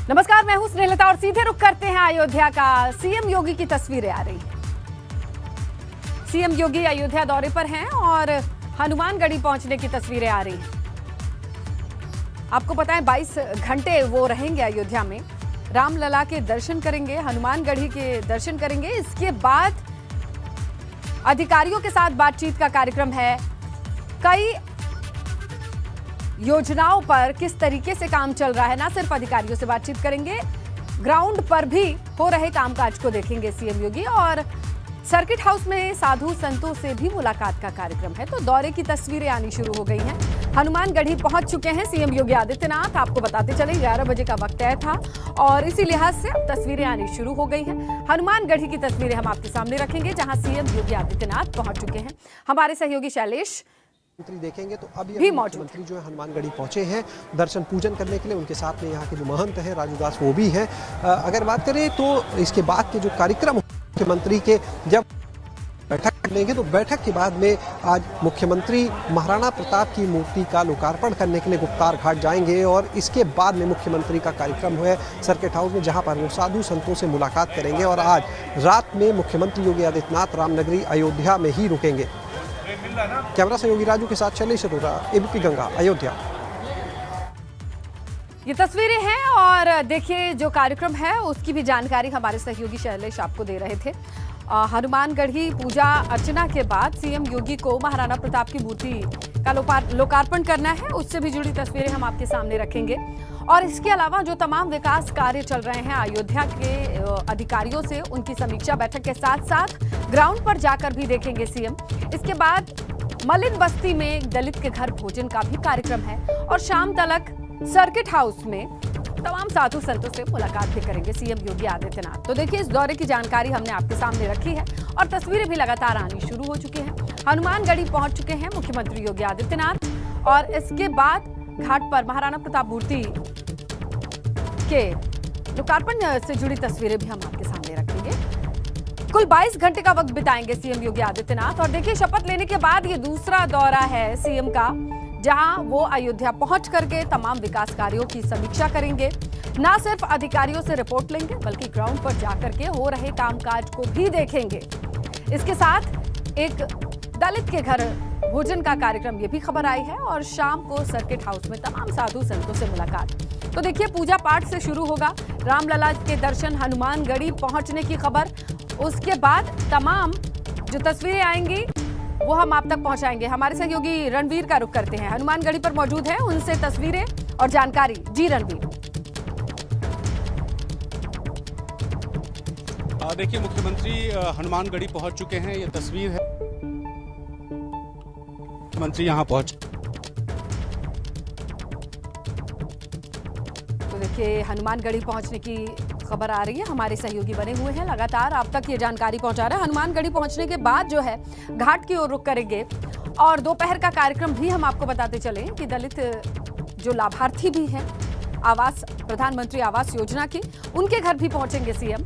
नमस्कार, मैं हूं स्नेहलता और सीधे रुख करते हैं अयोध्या का। सीएम योगी की तस्वीरें आ रही हैं। सीएम योगी अयोध्या दौरे पर हैं और हनुमानगढ़ी पहुंचने की तस्वीरें आ रही हैं। आपको पता है 22 घंटे वो रहेंगे अयोध्या में। रामलला के दर्शन करेंगे, हनुमानगढ़ी के दर्शन करेंगे। इसके बाद अधिकारियों के साथ बातचीत का कार्यक्रम है। कई योजनाओं पर किस तरीके से काम चल रहा है, ना सिर्फ अधिकारियों से बातचीत करेंगे, ग्राउंड पर भी हो रहे कामकाज को देखेंगे सीएम योगी। और सर्किट हाउस में साधु संतों से भी मुलाकात का कार्यक्रम है। तो दौरे की तस्वीरें आनी शुरू हो गई हैं। हनुमानगढ़ी पहुंच चुके हैं सीएम योगी आदित्यनाथ। आपको बताते चले 11 बजे का वक्त तय था और इसी लिहाज से अब तस्वीरें आनी शुरू हो गई हैं। हनुमानगढ़ी की तस्वीरें हम आपके सामने रखेंगे जहां सीएम योगी आदित्यनाथ पहुंच चुके हैं। हमारे सहयोगी शैलेश मंत्री देखेंगे तो अभी मुख्यमंत्री जो है हनुमानगढ़ी पहुंचे हैं दर्शन पूजन करने के लिए। उनके साथ में यहाँ के जो महंत हैं राजू दास वो भी हैं। अगर बात करें तो इसके बाद के जो कार्यक्रम मुख्यमंत्री के जब बैठक लेंगे तो बैठक के बाद में आज मुख्यमंत्री महाराणा प्रताप की मूर्ति का लोकार्पण करने के लिए गुप्तार घाट जाएंगे और इसके बाद में मुख्यमंत्री का कार्यक्रम है सर्किट हाउस में, जहां पर वो साधु संतों से मुलाकात करेंगे और आज रात में मुख्यमंत्री योगी आदित्यनाथ रामनगरी अयोध्या में ही रुकेंगे। कैमरा सहयोगी राजू के साथ शैलेश अरोरा, एबीपी गंगा, अयोध्या। ये तस्वीरें हैं और देखिए जो कार्यक्रम है उसकी भी जानकारी हमारे सहयोगी शैलेश आपको दे रहे थे। हनुमानगढ़ी पूजा अर्चना के बाद सीएम योगी को महाराणा प्रताप की मूर्ति का लोकार्पण करना है। उससे भी जुड़ी तस्वीरें हम आपके सामने रखेंगे और इसके अलावा जो तमाम विकास कार्य चल रहे हैं अयोध्या के अधिकारियों से उनकी समीक्षा बैठक के साथ साथ ग्राउंड पर जाकर भी देखेंगे सीएम। इसके बाद मलिन बस्ती में एक दलित के घर भोजन का भी कार्यक्रम है और शाम तक सर्किट हाउस में तमाम साधु संतों से मुलाकात भी करेंगे सीएम योगी आदित्यनाथ। तो देखिए इस दौरे की जानकारी हमने आपके सामने रखी है और तस्वीरें भी लगातार आनी शुरू हो चुकी हैं। हनुमानगढ़ी पहुंच चुके हैं मुख्यमंत्री योगी आदित्यनाथ और इसके बाद घाट पर महाराणा प्रताप मूर्ति के लोकार्पण से जुड़ी तस्वीरें भी हम आपके सामने रखेंगे। कुल 22 घंटे का वक्त बिताएंगे सीएम योगी आदित्यनाथ और देखिए शपथ लेने के बाद ये दूसरा दौरा है सीएम का, जहां वो अयोध्या पहुंच करके तमाम विकास कार्यों की समीक्षा करेंगे। ना सिर्फ अधिकारियों से रिपोर्ट लेंगे बल्कि ग्राउंड पर जाकर के हो रहे कामकाज को भी देखेंगे। इसके साथ एक दलित के घर भोजन का कार्यक्रम ये भी खबर आई है और शाम को सर्किट हाउस में तमाम साधु संतों से मुलाकात। तो देखिए पूजा पाठ से शुरू होगा, रामलला के दर्शन, हनुमानगढ़ी पहुंचने की खबर। उसके बाद तमाम जो तस्वीरें आएंगी वो हम आप तक पहुंचाएंगे। हमारे सहयोगी रणवीर का रुख करते हैं, हनुमानगढ़ी पर मौजूद है, उनसे तस्वीरें और जानकारी। जी रणवीर। देखिए मुख्यमंत्री हनुमानगढ़ी पहुंच चुके हैं। ये तस्वीर है, मुख्यमंत्री यहां पहुंच। तो देखिए हनुमानगढ़ी पहुंचने की खबर आ रही है। हमारे सहयोगी बने हुए हैं, लगातार आप तक ये जानकारी पहुंचा रहे हैं। हनुमानगढ़ी पहुंचने के बाद जो है घाट की ओर रुख करेंगे और दोपहर का कार्यक्रम भी हम आपको बताते चले कि दलित जो लाभार्थी भी हैं आवास, प्रधानमंत्री आवास योजना के, उनके घर भी पहुंचेंगे सीएम।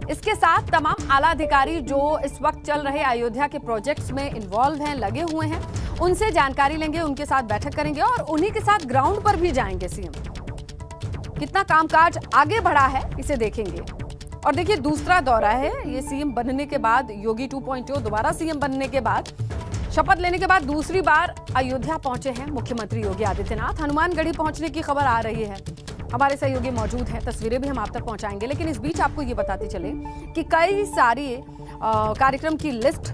इसके साथ तमाम आला अधिकारी जो इस वक्त चल रहे अयोध्या के प्रोजेक्ट्स में इन्वॉल्व हैं, लगे हुए हैं, उनसे जानकारी लेंगे, उनके साथ बैठक करेंगे और उन्हीं के साथ ग्राउंड पर भी जाएंगे सीएम। कितना कामकाज आगे बढ़ा है इसे देखेंगे। और देखिए दूसरा दौरा है ये सीएम बनने के बाद, योगी 2.0 दोबारा सीएम बनने के बाद, शपथ लेने के बाद दूसरी बार अयोध्या पहुंचे हैं मुख्यमंत्री योगी आदित्यनाथ। हनुमानगढ़ी पहुंचने की खबर आ रही है, हमारे सहयोगी मौजूद हैं, तस्वीरें भी हम आप तक पहुंचाएंगे। लेकिन इस बीच आपको ये बताते चले कि कई सारी कार्यक्रम की लिस्ट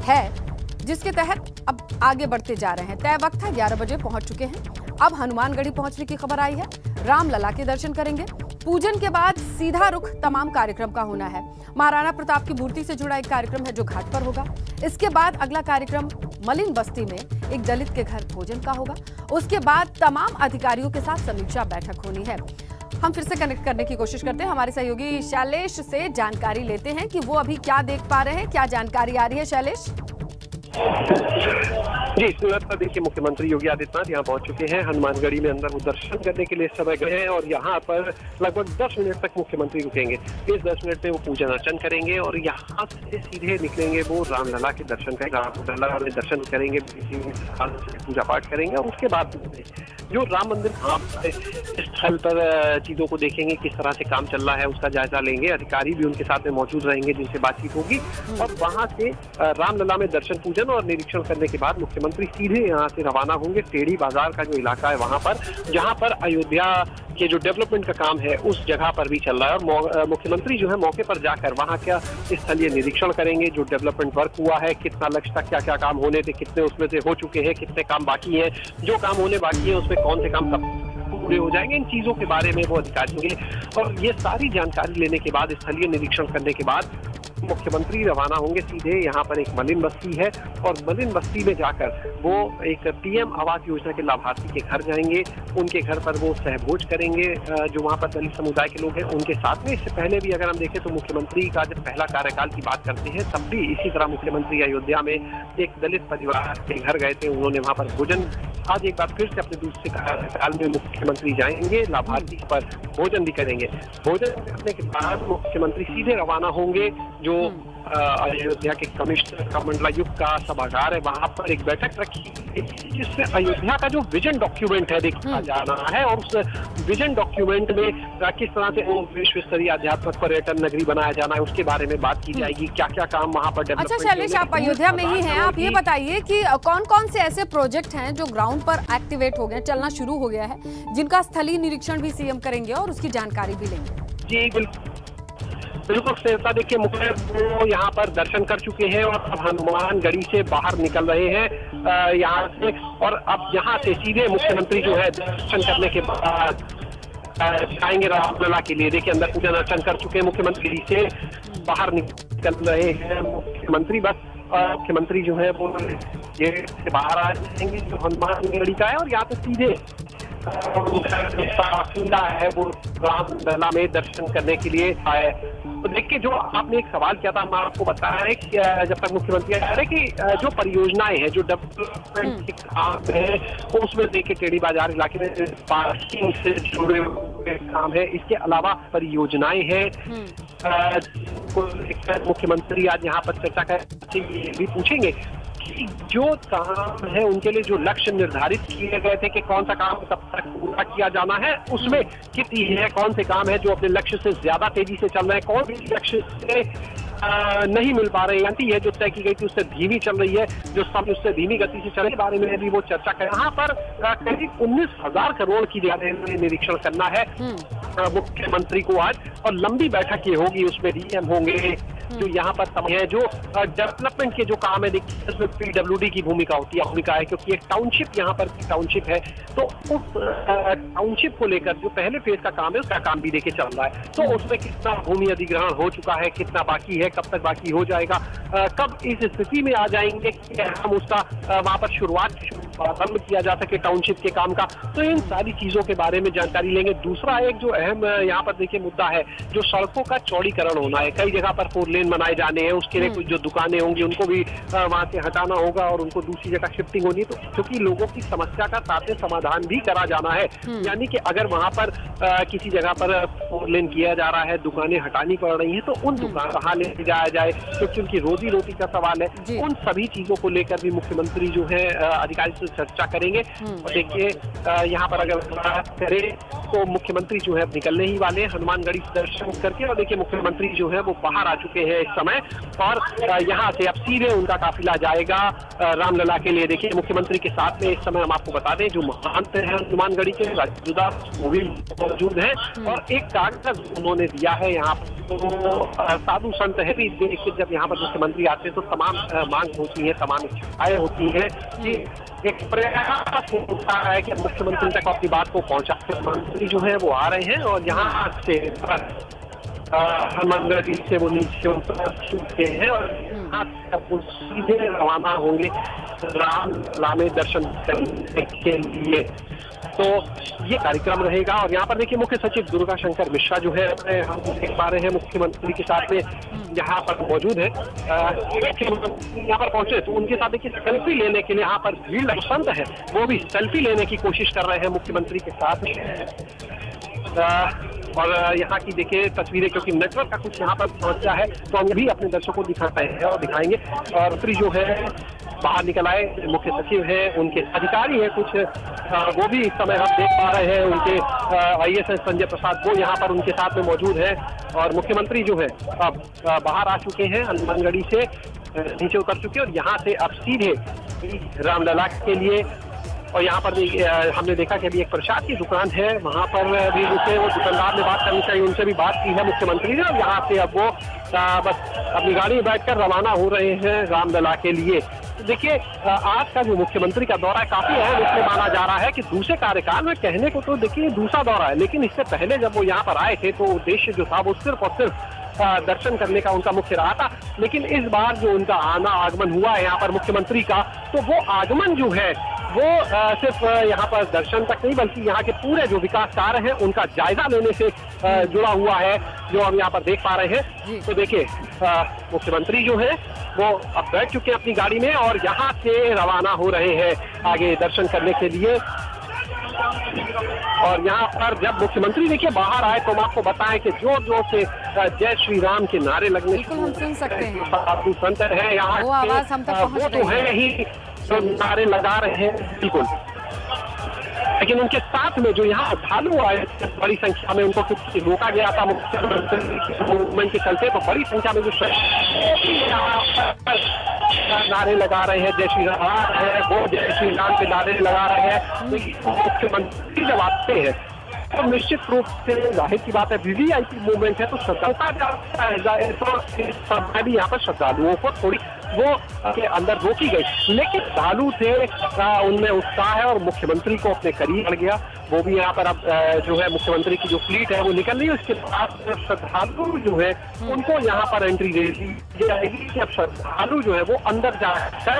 है जिसके तहत अब आगे बढ़ते जा रहे हैं। तय वक्त था 11 बजे पहुंच चुके हैं। अब हनुमानगढ़ी पहुंचने की खबर आई है, रामलला के दर्शन करेंगे। पूजन के बाद सीधा रुख तमाम कार्यक्रम का होना है। महाराणा प्रताप की मूर्ति से जुड़ा एक कार्यक्रम है जो घाट पर होगा। इसके बाद अगला कार्यक्रम मलिन बस्ती में एक दलित के घर भोजन का होगा। उसके बाद तमाम अधिकारियों के साथ समीक्षा बैठक होनी है। हम फिर से कनेक्ट करने की कोशिश करते हैं, हमारे सहयोगी शैलेश से जानकारी लेते हैं कि वो अभी क्या देख पा रहे हैं, क्या जानकारी आ रही है शैलेश। जी, सूरत पर देखिए मुख्यमंत्री योगी आदित्यनाथ यहाँ पहुंच चुके हैं। हनुमानगढ़ी में अंदर वो दर्शन करने के लिए इस समय गए हैं और यहाँ पर लगभग 10 मिनट तक मुख्यमंत्री रुकेंगे। इस 10 मिनट में वो पूजन अर्चन करेंगे और यहाँ से सीधे निकलेंगे वो रामलला के दर्शन करेंगे, रामलला में दर्शन करेंगे, पूजा पाठ करेंगे और उसके बाद जो राम मंदिर स्थल पर चीजों को देखेंगे, किस तरह से काम चल रहा है उसका जायजा लेंगे। अधिकारी भी उनके साथ में मौजूद रहेंगे जिनसे बातचीत होगी और वहां से रामलला में दर्शन पूजन और निरीक्षण करने के बाद मुख्यमंत्री सीधे यहाँ से रवाना होंगे टेढ़ी बाजार का जो इलाका है वहां पर, जहां पर अयोध्या के जो डेवलपमेंट का काम है उस जगह पर भी चल रहा है और मुख्यमंत्री जो है मौके पर जाकर वहां का स्थलीय निरीक्षण करेंगे। जो डेवलपमेंट वर्क हुआ है, कितना लक्ष्य तक क्या क्या काम होने थे, कितने उसमें से हो चुके हैं, कितने काम बाकी हैं, जो काम होने बाकी है उसमें कौन से काम कब पूरे हो जाएंगे, इन चीजों के बारे में वो अधिकारी होंगे। और ये सारी जानकारी लेने के बाद, स्थलीय निरीक्षण करने के बाद मुख्यमंत्री रवाना होंगे सीधे। यहाँ पर एक मलिन बस्ती है और मलिन बस्ती में जाकर वो एक पीएम आवास योजना के लाभार्थी के घर जाएंगे। उनके घर पर वो सहभोज करेंगे, जो वहाँ पर दलित समुदाय के लोग हैं उनके साथ में। इससे पहले भी अगर हम देखें तो मुख्यमंत्री का जब पहला कार्यकाल की बात करते हैं तब भी इसी तरह मुख्यमंत्री अयोध्या में एक दलित परिवार के घर गए थे, उन्होंने वहाँ पर भोजन। आज एक बार फिर से अपने दूसरे कार्यकाल में मुख्यमंत्री जाएंगे, लाभार्थी पर भोजन भी करेंगे। भोजन करने के बाद मुख्यमंत्री सीधे रवाना होंगे जो अयोध्या के कमिश्नर का मंडलायुक्त का सभागार है, वहां पर एक बैठक रखी जिसमें अयोध्या का जो विजन डॉक्यूमेंट है देखा जाना है और उस विजन डॉक्यूमेंट में किस तरह से वो विश्व स्तरीय आध्यात्मिक पर्यटन नगरी बनाया जाना है उसके बारे में बात की जाएगी। क्या क्या काम वहां पर डेवलप। अच्छा शैलेश, आप अयोध्या में ही हैं, आप ये बताइए कि कौन कौन से ऐसे प्रोजेक्ट हैं जो ग्राउंड पर एक्टिवेट हो गए, चलना शुरू हो गया है, जिनका स्थलीय निरीक्षण भी सीएम करेंगे और उसकी जानकारी भी लेंगे। जी बिल्कुल श्वेता, देखिए मुख्य वो यहाँ पर दर्शन कर चुके हैं और अब हनुमानगढ़ी से बाहर निकल रहे हैं यहाँ से। और अब यहाँ से सीधे मुख्यमंत्री जो है दर्शन करने के बाद जाएंगे रामलला के लिए। देखिए अंदर पूजन अर्चन कर चुके हैं, मुख्यमंत्री से बाहर निकल रहे हैं मुख्यमंत्री। बस मुख्यमंत्री जो है वो गेट से बाहर आ जाएंगे जो हनुमानगढ़ी का है और यहाँ पे सीधे है वो रामलला में दर्शन करने के लिए आए। तो देखिए जो आपने एक सवाल किया था, मैं आपको बता रहे हैं कि जब तक मुख्यमंत्री आ रहे कि जो परियोजनाएं हैं, जो डेवलपमेंट के काम है, उसमें देखिए टेढ़ी बाजार इलाके में पार्किंग से जुड़े हुए काम है, इसके अलावा परियोजनाएं हैं। मुख्यमंत्री आज यहाँ पर चर्चा कर भी पूछेंगे कि जो काम है उनके लिए जो लक्ष्य निर्धारित किए गए थे कि कौन सा काम कब तक पूरा किया जाना है, उसमें कितनी है, कौन से काम है जो अपने लक्ष्य से ज्यादा तेजी से चल रहे हैं, कौन से लक्ष्य से नहीं मिल पा रहे हैं, यानी ये जो तय की गई थी उससे धीमी चल रही है, जो समय उससे धीमी गति से चलने के बारे में भी वो चर्चा करें। यहाँ पर करीब 19,000 करोड़ की निरीक्षण करना है मुख्यमंत्री को आज, और लंबी बैठक ये होगी, उसमें डीएम होंगे जो यहाँ पर समय है, जो डेवलपमेंट के जो काम है देखिए इसमें पीडब्ल्यूडी की भूमिका है क्योंकि एक टाउनशिप यहाँ पर टाउनशिप है, तो उस टाउनशिप को लेकर जो पहले फेज का काम है उसका काम भी देखे चल रहा है। तो उसमें कितना भूमि अधिग्रहण हो चुका है, कितना बाकी है, कब तक बाकी हो जाएगा, कब इस स्थिति में आ जाएंगे कि हम उसका वहां पर शुरुआत किया जा सके टाउनशिप के काम का। तो इन सारी चीजों के बारे में जानकारी लेंगे। दूसरा एक जो अहम यहाँ पर देखिए मुद्दा है, जो सड़कों का चौड़ीकरण होना है, कई जगह पर 4 लेन बनाए जाने हैं, उसके लिए कुछ जो दुकानें होंगी उनको भी वहां से हटाना होगा और उनको दूसरी जगह शिफ्टिंग होनी है। तो क्योंकि लोगों की समस्या का साथ में समाधान भी करा जाना है, यानी कि अगर वहां पर किसी जगह पर 4 लेन किया जा रहा है, दुकानें हटानी पड़ रही है, तो उन दुकान कहाँ ले जाया जाए, क्योंकि उनकी रोजी रोटी का सवाल है। उन सभी चीजों को लेकर भी मुख्यमंत्री जो है अधिकारी से चर्चा करेंगे। और देखिए यहाँ पर अगर बात करें तो मुख्यमंत्री जो है निकलने ही वाले हनुमानगढ़ी दर्शन करके, और देखिए मुख्यमंत्री जो है वो बाहर आ चुके हैं इस समय, और यहाँ से अब सीधे उनका काफिला जाएगा रामलला के लिए। देखिए मुख्यमंत्री के साथ में इस समय हम आपको बता दें जो महंत है हनुमानगढ़ी के राजूदास वो भी मौजूद है, और एक कागज उन्होंने दिया है यहाँ पर। तो साधु संत है भी, देखिए जब यहाँ पर मुख्यमंत्री आते हैं तो तमाम मांग होती है, तमाम इच्छाएं होती है कि एक प्रयास होता है कि मुख्यमंत्री तक अपनी बात को पहुंचा। मुख्यमंत्री जो है वो आ रहे हैं और यहाँ से हनुमानगढ़ी से वो नीचे उतर चुके हैं और यहाँ से अब वो सीधे रवाना होंगे रामलला में दर्शन करने के लिए। तो ये कार्यक्रम रहेगा। और यहाँ पर देखिए मुख्य सचिव दुर्गा शंकर मिश्रा जो है हम देख पा रहे हैं मुख्यमंत्री के साथ में यहाँ पर मौजूद है। मुख्यमंत्री यहाँ पर पहुंचे तो उनके साथ देखिए सेल्फी लेने के लिए यहाँ पर भीड़ पसंद है, वो भी सेल्फी लेने की कोशिश कर रहे हैं मुख्यमंत्री के साथ में। और यहाँ की देखिए तस्वीरें, क्योंकि नेटवर्क का कुछ यहाँ पर समस्या है तो हम भी अपने दर्शकों को दिखाते हैं और दिखाएंगे। और मंत्री जो है बाहर निकल आए, मुख्य सचिव है, उनके अधिकारी है कुछ, वो भी इस समय हम देख पा रहे हैं। उनके IAS संजय प्रसाद वो यहाँ पर उनके साथ में मौजूद है। और मुख्यमंत्री जो है अब बाहर आ चुके हैं, हनुमानगढ़ी से नीचे उतर चुके हैं और यहाँ से अब सीधे रामलला के लिए। और यहाँ पर भी हमने देखा कि अभी एक प्रसाद की दुकान है, वहाँ पर भी रुके, वो दुकानदार ने बात करनी चाहिए, उनसे भी बात की है मुख्यमंत्री ने। और यहाँ से अब वो बस अपनी गाड़ी में बैठकर रवाना हो रहे हैं रामलला के लिए। तो देखिए आज का जो मुख्यमंत्री का दौरा है काफी अहम इसलिए माना जा रहा है कि दूसरे कार्यकाल में कहने को तो देखिए दूसरा दौरा है, लेकिन इससे पहले जब वो यहाँ पर आए थे तो उद्देश्य जो था वो सिर्फ और सिर्फ दर्शन करने का उनका मुख्य रहा था। लेकिन इस बार जो उनका आगमन हुआ है यहाँ पर मुख्यमंत्री का, तो वो आगमन जो है वो सिर्फ यहाँ पर दर्शन तक नहीं बल्कि यहाँ के पूरे जो विकास कार्य हैं उनका जायजा लेने से जुड़ा हुआ है, जो हम यहाँ पर देख पा रहे हैं। तो देखिए मुख्यमंत्री जो है वो अब बैठ चुके हैं अपनी गाड़ी में और यहाँ से रवाना हो रहे हैं आगे दर्शन करने के लिए। और यहाँ पर जब मुख्यमंत्री देखिए बाहर आए तो हम आपको बताएं कि जोर जोर से जय श्री राम के नारे लगने, बिल्कुल हम सुन सकते हैं, साधु संत है यहाँ वो आवाज हम तक पहुंच वो तो है ही, तो नारे लगा रहे हैं बिल्कुल। लेकिन उनके साथ में जो यहाँ श्रद्धालु आए बड़ी संख्या में, उनको रोका गया था मुख्यमंत्री मूवमेंट के चलते, तो बड़ी संख्या में जो नारे लगा रहे हैं, जय श्री राम है वो जय श्री राम के नारे लगा रहे हैं। मुख्यमंत्री जब आते हैं तो निश्चित रूप से जाहिर की बात है VVIP मूवमेंट है तो श्रद्धालुता जाता है, तो भी यहाँ पर श्रद्धालुओं को थोड़ी वो के अंदर रोकी गई, लेकिन श्रद्धालु थे उनमें उत्साह है और मुख्यमंत्री को अपने करीब बढ़ गया। वो भी यहाँ पर अब जो है मुख्यमंत्री की जो फ्लीट है वो निकल रही है, उसके बाद श्रद्धालु जो है उनको यहाँ पर एंट्री दे दी जाएगी कि अब श्रद्धालु जो है वो अंदर जाकर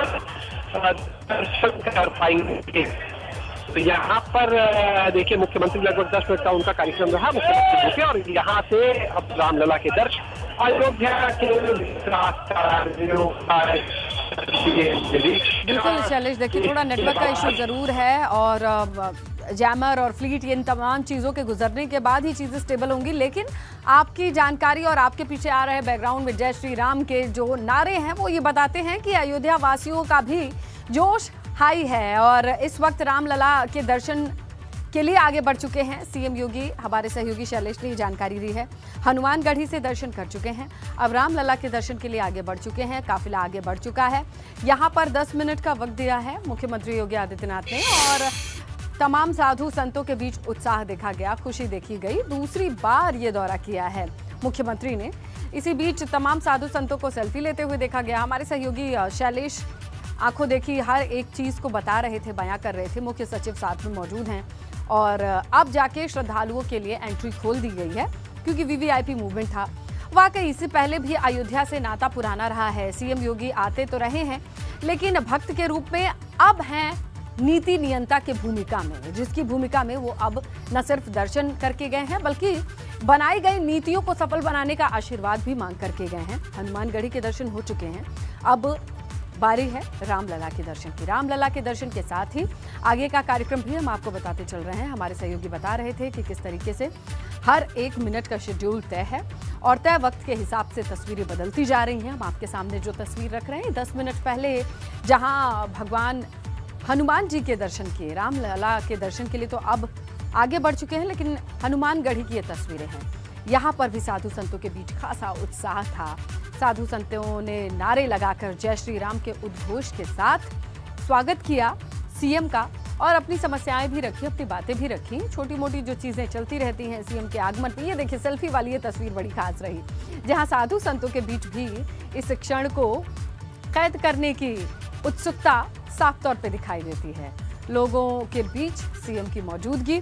दर्शन कर पाएंगे। तो यहाँ पर देखिए मुख्यमंत्री लगभग 10 मिनट का उनका कार्यक्रम रहा मुख्यमंत्री रुके और यहाँ से अब रामलला के दर्शन अयोध्या के बिल्कुल शैलेश, देखिए थोड़ा नेटवर्क का इशू जरूर है और जैमर और फ्लीट इन तमाम चीज़ों के गुजरने के बाद ही चीज़ें स्टेबल होंगी। लेकिन आपकी जानकारी और आपके पीछे आ रहे बैकग्राउंड में जय श्री राम के जो नारे हैं वो ये बताते हैं कि अयोध्या वासियों का भी जोश हाई है और इस वक्त रामलला के दर्शन के लिए आगे बढ़ चुके हैं सीएम योगी। हमारे सहयोगी शैलेश ने जानकारी दी है, हनुमानगढ़ी से दर्शन कर चुके हैं, अब रामलला के दर्शन के लिए आगे बढ़ चुके हैं, काफिला आगे बढ़ चुका है। यहाँ पर 10 मिनट का वक्त दिया है मुख्यमंत्री योगी आदित्यनाथ ने और तमाम साधु संतों के बीच उत्साह देखा गया, खुशी देखी गई। दूसरी बार ये दौरा किया है मुख्यमंत्री ने। इसी बीच तमाम साधु संतों को सेल्फी लेते हुए देखा गया। हमारे सहयोगी शैलेश आंखों देखी हर एक चीज को बता रहे थे, बयां कर रहे थे। मुख्य सचिव साथ में मौजूद हैं और अब जाके श्रद्धालुओं के लिए एंट्री खोल दी गई है क्योंकि VVIP मूवमेंट था। वाकई इससे पहले भी अयोध्या से नाता पुराना रहा है, सीएम योगी आते तो रहे हैं लेकिन भक्त के रूप में अब हैं नीति नियंता की भूमिका में, जिसकी भूमिका में वो अब न सिर्फ दर्शन करके गए हैं बल्कि बनाई गई नीतियों को सफल बनाने का आशीर्वाद भी मांग करके गए हैं। हनुमानगढ़ी के दर्शन हो चुके हैं, अब बारी है रामलला के दर्शन की। रामलला के दर्शन के साथ ही आगे का कार्यक्रम भी हम आपको बताते चल रहे हैं। हमारे सहयोगी बता रहे थे कि किस तरीके से हर 1 मिनट का शेड्यूल तय है और तय वक्त के हिसाब से तस्वीरें बदलती जा रही हैं। हम आपके सामने जो तस्वीर रख रहे हैं 10 मिनट पहले जहां भगवान हनुमान जी के दर्शन किए, रामलला के दर्शन के लिए तो अब आगे बढ़ चुके हैं, लेकिन हनुमानगढ़ी की ये तस्वीरें हैं। यहाँ पर भी साधु संतों के बीच खासा उत्साह था। साधु संतों ने नारे लगाकर जय श्री राम के उद्घोष के साथ स्वागत किया सीएम का और अपनी समस्याएं भी रखी, अपनी बातें भी रखी। छोटी मोटी जो चीजें चलती रहती हैं सीएम के आगमन पे। ये देखिए सेल्फी वाली ये तस्वीर बड़ी खास रही, जहां साधु संतों के बीच भी इस क्षण को कैद करने की उत्सुकता साफ तौर पे दिखाई देती है। लोगों के बीच सीएम की मौजूदगी,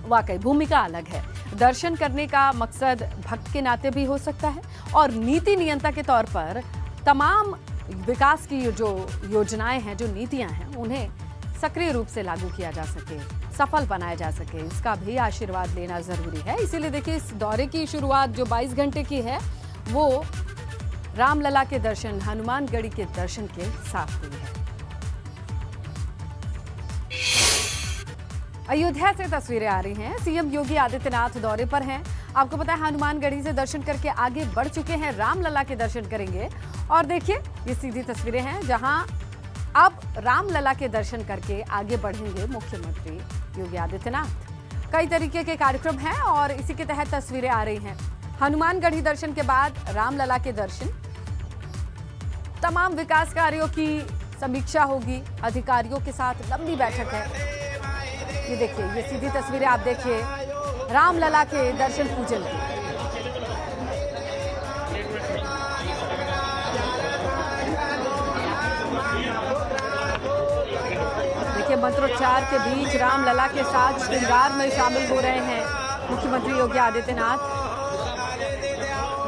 वाकई भूमिका अलग है। दर्शन करने का मकसद भक्त के नाते भी हो सकता है और नीति नियंता के तौर पर तमाम विकास की जो योजनाएं हैं, जो नीतियां हैं, उन्हें सक्रिय रूप से लागू किया जा सके, सफल बनाया जा सके, इसका भी आशीर्वाद लेना जरूरी है। इसीलिए देखिए, इस दौरे की शुरुआत जो 22 घंटे की है वो रामलला के दर्शन, हनुमानगढ़ी के दर्शन के साथ हुई है। अयोध्या से तस्वीरें आ रही हैं। सीएम योगी आदित्यनाथ दौरे पर हैं। आपको पता है, हनुमानगढ़ी से दर्शन करके आगे बढ़ चुके हैं, रामलला के दर्शन करेंगे। और देखिए, ये सीधी तस्वीरें हैं जहां अब रामलला के दर्शन करके आगे बढ़ेंगे मुख्यमंत्री योगी आदित्यनाथ। कई तरीके के कार्यक्रम हैं और इसी के तहत तस्वीरें आ रही हैं। हनुमानगढ़ी दर्शन के बाद रामलला के दर्शन, तमाम विकास कार्यों की समीक्षा होगी, अधिकारियों के साथ लंबी बैठक है। ये देखिए, ये सीधी तस्वीरें आप देखिए रामलला के दर्शन पूजन की। देखिए, मंत्रोच्चार के बीच रामलला के साथ श्रृंगार में शामिल हो रहे हैं मुख्यमंत्री योगी आदित्यनाथ।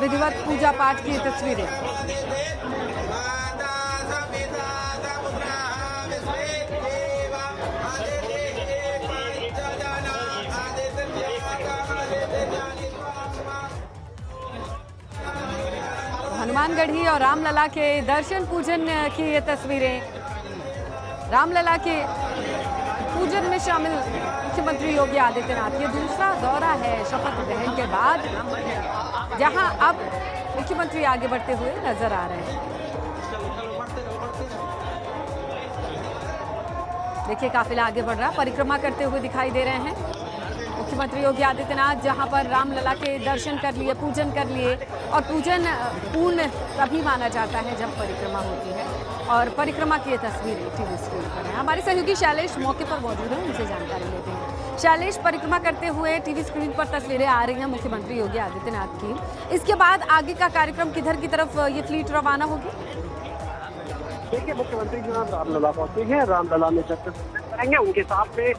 विधिवत पूजा पाठ की तस्वीरें। हनुमानगढ़ी और रामलला के दर्शन पूजन की ये तस्वीरें। रामलला के पूजन में शामिल मुख्यमंत्री योगी आदित्यनाथ। ये दूसरा दौरा है शपथ ग्रहण के बाद, जहां अब मुख्यमंत्री आगे बढ़ते हुए नजर आ रहे हैं। देखिए, काफिला आगे बढ़ रहा, परिक्रमा करते हुए दिखाई दे रहे हैं मुख्यमंत्री योगी आदित्यनाथ, जहां पर रामलला के दर्शन कर लिए, पूजन कर लिए। और पूजन पूर्ण तभी माना जाता है जब परिक्रमा होती है। और परिक्रमा की ये तस्वीरें टीवी स्क्रीन पर है। हमारे सहयोगी शैलेश मौके पर मौजूद हैं, उनसे जानकारी लेते हैं। शैलेश, परिक्रमा करते हुए टीवी स्क्रीन पर तस्वीरें आ रही हैं मुख्यमंत्री योगी आदित्यनाथ की। इसके बाद आगे का कार्यक्रम किधर की तरफ ये फ्लीट रवाना होगी? देखिए, मुख्यमंत्री जो है रामलला पहुंचे हैं। रामलला में चर्चा करेंगे। उनके साथ में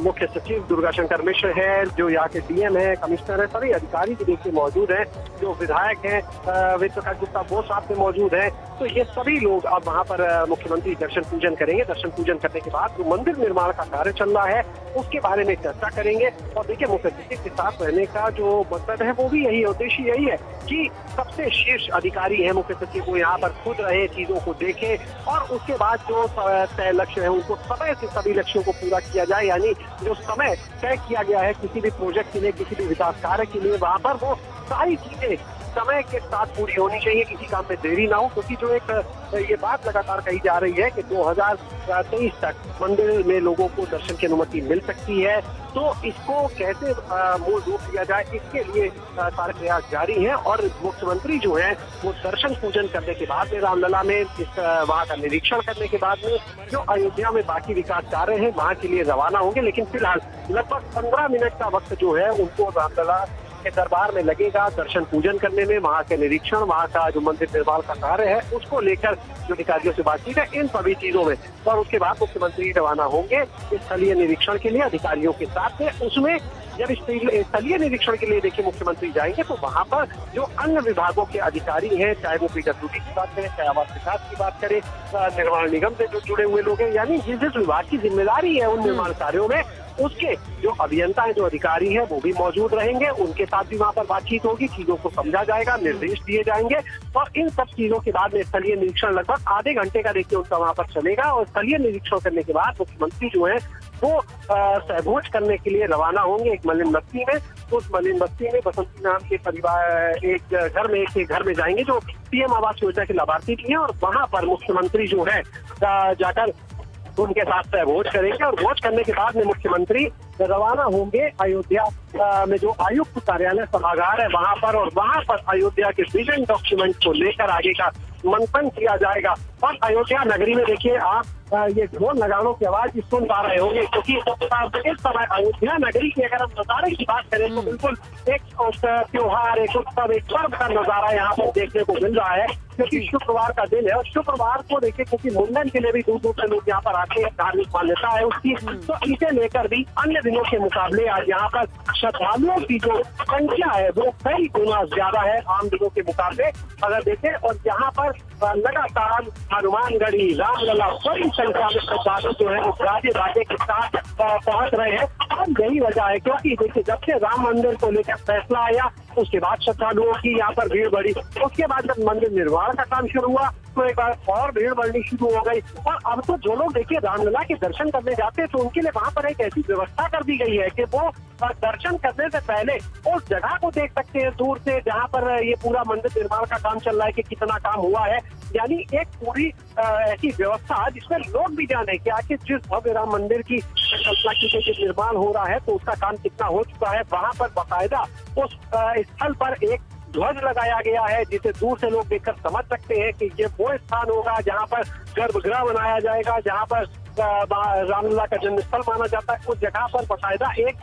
मुख्य सचिव दुर्गा शंकर मिश्र है, जो यहाँ के डीएम है, कमिश्नर है, सभी अधिकारी भी देखिए मौजूद हैं। जो विधायक हैं वेद प्रकाश गुप्ता, वो साथ में मौजूद हैं। तो ये सभी लोग अब वहाँ पर मुख्यमंत्री दर्शन पूजन करेंगे। दर्शन पूजन करने के बाद जो मंदिर निर्माण का कार्य चल रहा है उसके बारे में चर्चा करेंगे। और देखिए, मुख्य सचिव के साथ रहने का जो मकसद है वो भी यही, उद्देश्य यही है कि सबसे शीर्ष अधिकारी है मुख्य सचिव, वो यहाँ पर खुद रहे, चीजों को देखे और उसके बाद जो तय लक्ष्य है उनको समय से सभी लक्ष्यों को पूरा किया जाए। यानी जो समय तय किया गया है किसी भी प्रोजेक्ट के लिए, किसी भी विकास कार्य के लिए, वहां पर वो सारी चीजें समय के साथ पूरी होनी चाहिए, किसी काम में देरी ना हो। क्योंकि जो एक ये बात लगातार कही जा रही है कि 2023 तक मंदिर में लोगों को दर्शन की अनुमति मिल सकती है, तो इसको कैसे मूल रूप दिया जाए, इसके लिए सारे प्रयास जारी हैं। और मुख्यमंत्री जो है वो दर्शन पूजन करने के बाद में रामलला में वहाँ का निरीक्षण करने के बाद में जो अयोध्या में बाकी विकास कार्य हैं वहाँ के लिए रवाना होंगे। लेकिन फिलहाल लगभग 15 मिनट का वक्त जो है उनको रामलला के दरबार में लगेगा दर्शन पूजन करने में, वहाँ के निरीक्षण, वहाँ का जो मंदिर निर्माण का कार्य है उसको लेकर जो अधिकारियों से बातचीत है, इन सभी चीजों में। और उसके बाद मुख्यमंत्री रवाना होंगे स्थलीय निरीक्षण के लिए अधिकारियों के साथ में। उसमें जब स्थलीय निरीक्षण के लिए देखिए मुख्यमंत्री जाएंगे तो वहाँ पर जो अन्य विभागों के अधिकारी हैं, चाहे वो पीडब्ल्यूडी की बात करें, चाहे आवास विकास की बात करें, निर्माण निगम से जो जुड़े हुए लोग हैं, यानी जिस जिस विभाग की जिम्मेदारी है उन निर्माण कार्यों में, उसके जो अभियंता है, जो अधिकारी है, वो भी मौजूद रहेंगे। उनके साथ भी वहाँ पर बातचीत होगी, चीजों को समझा जाएगा, निर्देश दिए जाएंगे। और इन सब चीजों के बाद में स्थलीय निरीक्षण लगभग आधे घंटे का देखिए उनका वहाँ पर चलेगा। और स्थलीय निरीक्षण करने के बाद मुख्यमंत्री जो है वो सहभोज करने के लिए रवाना होंगे एक मलिन बस्ती में। उस मलिन बस्ती में बसंती नाम के परिवार एक घर में जाएंगे जो पीएम आवास योजना के लाभार्थी भी हैं। और वहाँ पर मुख्यमंत्री जो है जाकर उनके साथ भोज करेंगे। और भोज करने के बाद में मुख्यमंत्री रवाना होंगे अयोध्या में जो आयुक्त कार्यालय सभागार है वहां पर, और वहां पर अयोध्या के विजन डॉक्यूमेंट को लेकर आगे का मंथन किया जाएगा। और अयोध्या नगरी में देखिए आप ये ढोल नगाड़ों की आवाज भी सुन पा रहे होंगे, क्योंकि इस समय अयोध्या नगरी की अगर हम नजारे की बात करें तो बिल्कुल एक त्योहार, एक उत्सव, एक पर्व का नजारा यहाँ पर देखने को मिल रहा है, क्योंकि शुक्रवार का दिन है। और शुक्रवार को देखिए क्योंकि मुंडन के लिए भी दूर दूर से लोग यहाँ पर आते हैं, धार्मिक मान्यता है उसकी, तो इसे लेकर भी अन्य दिनों के मुकाबले आज यहाँ पर श्रद्धालुओं की जो संख्या है वो कई गुना ज्यादा है आम दिनों के मुकाबले अगर देखें। और यहाँ पर लगातार हनुमानगढ़ी, रामलला बड़ी संख्या में श्रद्धालु जो है वो गाजे बाजे के साथ पहुंच रहे हैं। और यही वजह है क्योंकि देखिए जब से राम मंदिर को लेकर फैसला आया उसके बाद श्रद्धालुओं की यहाँ पर भीड़ बढ़ी। उसके बाद जब मंदिर निर्माण का काम शुरू हुआ तो एक बार और भीड़ बढ़नी शुरू हो गई। और अब तो जो लोग देखिए रामलला के दर्शन करने जाते हैं तो उनके लिए वहाँ पर एक ऐसी व्यवस्था कर दी गई है कि वो दर्शन करने से पहले उस जगह को देख सकते हैं दूर से जहाँ पर ये पूरा मंदिर निर्माण का काम चल रहा है कि कितना काम हुआ है। यानी एक पूरी ऐसी व्यवस्था जिसमें लोग भी जाने कि आखिर जिस भव्य राम मंदिर की कल्पना की गई निर्माण हो रहा है तो उसका काम कितना हो चुका है। वहाँ पर बाकायदा उस स्थल पर एक ध्वज लगाया गया है जिसे दूर से लोग देखकर समझ सकते हैं कि ये वो स्थान होगा जहाँ पर गर्भगृह बनाया जाएगा, जहाँ पर रामलला का जन्मस्थल माना जाता है। उस जगह पर बाकायदा एक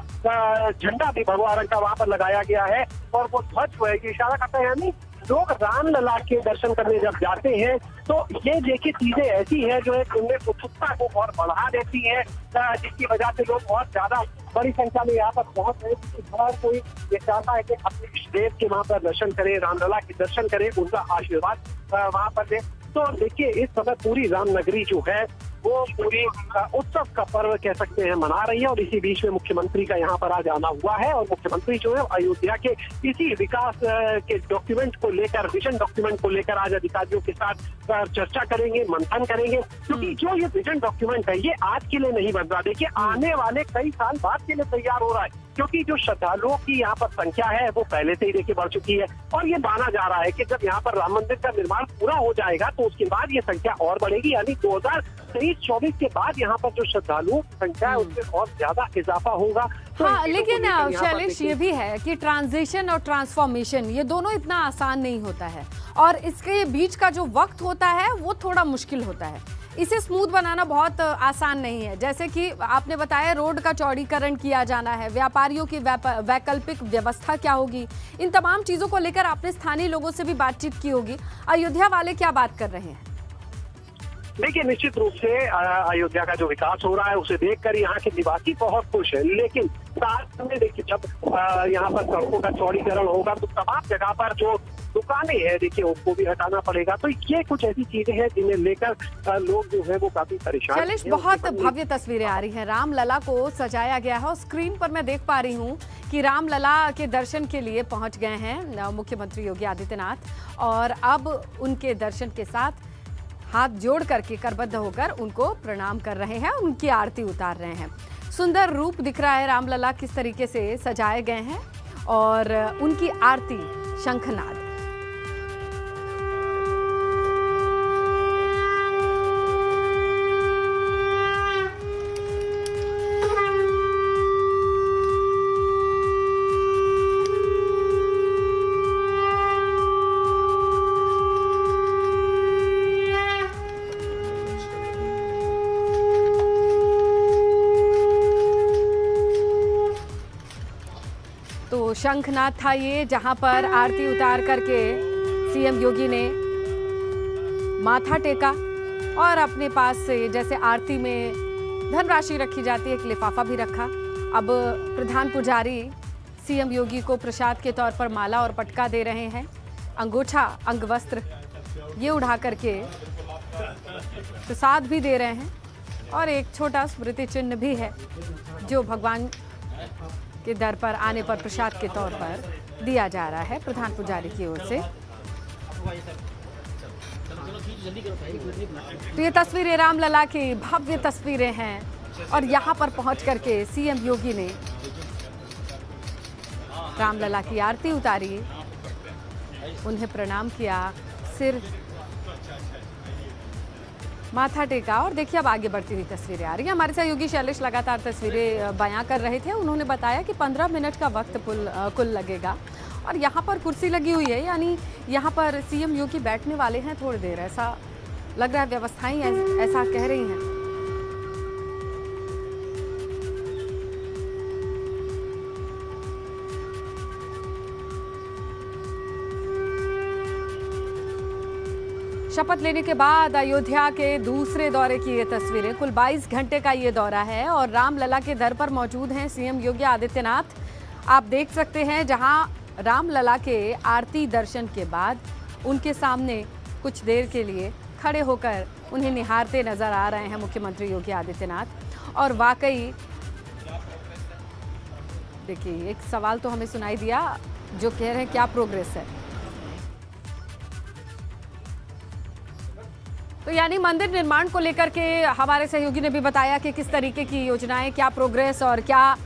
झंडा भी भगवा रंग का वहाँ पर लगाया गया है और वो ध्वज जो है इशारा करता है यानी लोग रामलला के दर्शन करने जब जाते हैं तो ये देखिए चीजें ऐसी हैं जो एक उनमें उत्सुकता को और बढ़ा देती है, जिसकी वजह से लोग बहुत ज्यादा बड़ी संख्या में यहाँ पर पहुंच रहे हैं। हर कोई ये चाहता है कि अपने इष्ट देव के वहाँ पर दर्शन करे, रामलला के दर्शन करे, उनका आशीर्वाद वहाँ पर दे। तो देखिए इस समय पूरी रामनगरी जो है वो पूरी उत्सव का पर्व कह सकते हैं मना रही है। और इसी बीच में मुख्यमंत्री का यहाँ पर आज आना हुआ है और मुख्यमंत्री जो है अयोध्या के इसी विकास के डॉक्यूमेंट को लेकर, विजन डॉक्यूमेंट को लेकर आज अधिकारियों के साथ चर्चा करेंगे, मंथन करेंगे। क्योंकि जो ये विजन डॉक्यूमेंट है ये आज के लिए नहीं बन रहा, देखिए आने वाले कई साल बाद के लिए तैयार हो रहा है, क्योंकि जो श्रद्धालुओं की यहाँ पर संख्या है वो पहले से ही देखिए बढ़ चुकी है। और ये माना जा रहा है कि जब यहाँ पर राम मंदिर का निर्माण पूरा हो जाएगा तो उसके बाद ये संख्या और बढ़ेगी, यानी 2023-24 के बाद यहाँ पर जो श्रद्धालुओं की संख्या है उसमें और ज्यादा इजाफा होगा। तो हाँ, लेकिन शैलेश ये भी है कि ट्रांजिशन और ट्रांसफॉर्मेशन ये दोनों इतना आसान नहीं होता है और इसके बीच का जो वक्त होता है वो थोड़ा मुश्किल होता है। इसे स्मूथ बनाना बहुत आसान नहीं है। जैसे कि आपने बताया रोड का चौड़ीकरण किया जाना है, व्यापारियों की वैकल्पिक व्यवस्था क्या होगी, इन तमाम चीज़ों को लेकर आपने स्थानीय लोगों से भी बातचीत की होगी। अयोध्या वाले क्या बात कर रहे हैं? देखिए निश्चित रूप से अयोध्या का जो विकास हो रहा है उसे देखकर यहाँ के निवासी बहुत खुश है, लेकिन साथ में देखिए जब यहाँ पर सड़कों का चौड़ीकरण होगा तो तमाम जगह पर जो दुकानें हैं देखिए उनको भी हटाना पड़ेगा। तो ये कुछ ऐसी चीजें हैं जिन्हें लेकर लोग जो है वो काफी परेशान हैं। शैलेश, बहुत भव्य तस्वीरें आ रही हैं, रामलला को सजाया गया है और स्क्रीन पर मैं देख पा रही हूँ कि रामलला के दर्शन के लिए पहुंच गए हैं मुख्यमंत्री योगी आदित्यनाथ और अब उनके दर्शन के साथ हाथ जोड़ करके करबद्ध होकर उनको प्रणाम कर रहे हैं, उनकी आरती उतार रहे हैं। सुंदर रूप दिख रहा है रामलला किस तरीके से सजाए गए हैं और उनकी आरती शंखनाद। तो शंखनाद था ये, जहां पर आरती उतार करके सीएम योगी ने माथा टेका और अपने पास से जैसे आरती में धनराशि रखी जाती है एक लिफाफा भी रखा। अब प्रधान पुजारी सीएम योगी को प्रसाद के तौर पर माला और पटका दे रहे हैं, अंगूठा अंगवस्त्र ये उड़ा करके प्रसाद भी दे रहे हैं और एक छोटा स्मृति चिन्ह भी है जो भगवान के दर पर आने पर प्रसाद के तौर पर दिया जा रहा है प्रधान पुजारी की ओर से। तो ये तस्वीरें रामलला की भव्य तस्वीरें हैं और यहाँ पर पहुँच करके सीएम योगी ने रामलला की आरती उतारी, उन्हें प्रणाम किया, सिर माथा टेका। और देखिए अब आगे बढ़ती हुई तस्वीरें आ रही हैं। हमारे सहयोगी शैलेश लगातार तस्वीरें बयां कर रहे थे। उन्होंने बताया कि 15 मिनट का वक्त कुल लगेगा और यहाँ पर कुर्सी लगी हुई है, यानी यहाँ पर सीएम योगी बैठने वाले हैं थोड़ी देर, ऐसा लग रहा है। व्यवस्थाएं ऐसा कह रही हैं। शपथ लेने के बाद अयोध्या के दूसरे दौरे की ये तस्वीरें। कुल 22 घंटे का ये दौरा है और रामलला के दर पर मौजूद हैं सीएम योगी आदित्यनाथ। आप देख सकते हैं जहां रामलला के आरती दर्शन के बाद उनके सामने कुछ देर के लिए खड़े होकर उन्हें निहारते नजर आ रहे हैं मुख्यमंत्री योगी आदित्यनाथ। और वाकई देखिए, एक सवाल तो हमें सुनाई दिया जो कह रहे हैं क्या प्रोग्रेस है। तो यानी मंदिर निर्माण को लेकर के हमारे सहयोगी ने भी बताया कि किस तरीके की योजनाएं, क्या प्रोग्रेस और क्या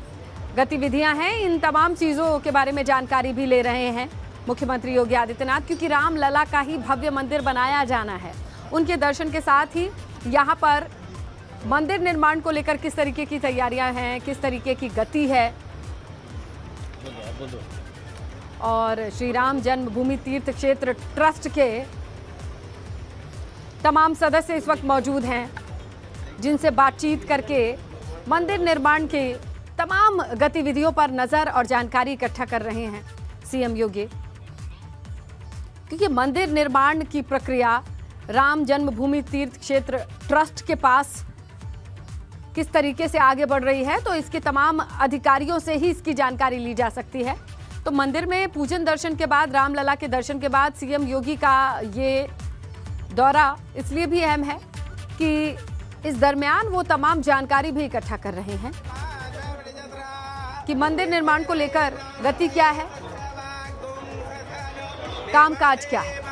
गतिविधियां हैं। इन तमाम चीज़ों के बारे में जानकारी भी ले रहे हैं मुख्यमंत्री योगी आदित्यनाथ, क्योंकि रामलला का ही भव्य मंदिर बनाया जाना है। उनके दर्शन के साथ ही यहाँ पर मंदिर निर्माण को लेकर किस तरीके की तैयारियां हैं, किस तरीके की गति है। और श्री राम जन्मभूमि तीर्थ क्षेत्र ट्रस्ट के तमाम सदस्य इस वक्त मौजूद हैं, जिनसे बातचीत करके मंदिर निर्माण के तमाम गतिविधियों पर नजर और जानकारी इकट्ठा कर रहे हैं सीएम योगी। क्योंकि मंदिर निर्माण की प्रक्रिया राम जन्मभूमि तीर्थ क्षेत्र ट्रस्ट के पास किस तरीके से आगे बढ़ रही है, तो इसके तमाम अधिकारियों से ही इसकी जानकारी ली जा सकती है। तो मंदिर में पूजन दर्शन के बाद, रामलला के दर्शन के बाद सीएम योगी का ये दौरा इसलिए भी अहम है कि इस दरमियान वो तमाम जानकारी भी इकट्ठा कर रहे हैं कि मंदिर निर्माण को लेकर गति क्या है, कामकाज क्या है।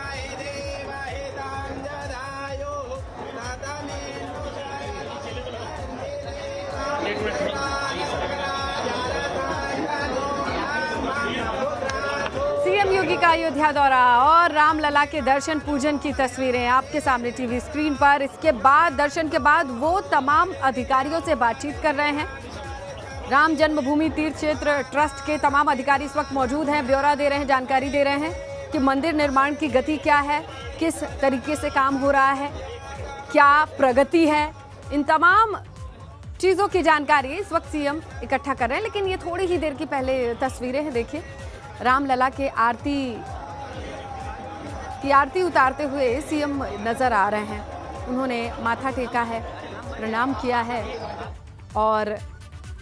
सीएम योगी का अयोध्या दौरा और रामलला के दर्शन पूजन की तस्वीरें आपके सामने टीवी स्क्रीन पर। इसके बाद, दर्शन के बाद वो तमाम अधिकारियों से बातचीत कर रहे हैं। राम जन्मभूमि तीर्थ क्षेत्र ट्रस्ट के तमाम अधिकारी इस वक्त मौजूद हैं, ब्यौरा दे रहे हैं, जानकारी दे रहे हैं कि मंदिर निर्माण की गति क्या है, किस तरीके से काम हो रहा है, क्या प्रगति है। इन तमाम चीज़ों की जानकारी इस वक्त सीएम इकट्ठा कर रहे हैं। लेकिन ये थोड़ी ही देर की पहले तस्वीरें हैं। देखिए, रामलला के आरती उतारते हुए सीएम नजर आ रहे हैं। उन्होंने माथा टेका है, प्रणाम किया है। और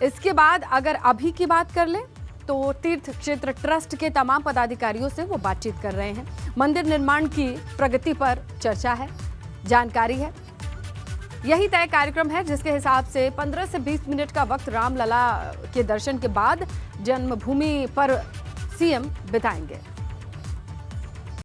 इसके बाद अगर अभी की बात कर ले तो तीर्थ क्षेत्र ट्रस्ट के तमाम पदाधिकारियों से वो बातचीत कर रहे हैं। मंदिर निर्माण की प्रगति पर चर्चा है, जानकारी है। यही तय कार्यक्रम है जिसके हिसाब से 15 से 20 मिनट का वक्त रामलला के दर्शन के बाद जन्मभूमि पर सीएम बिताएंगे।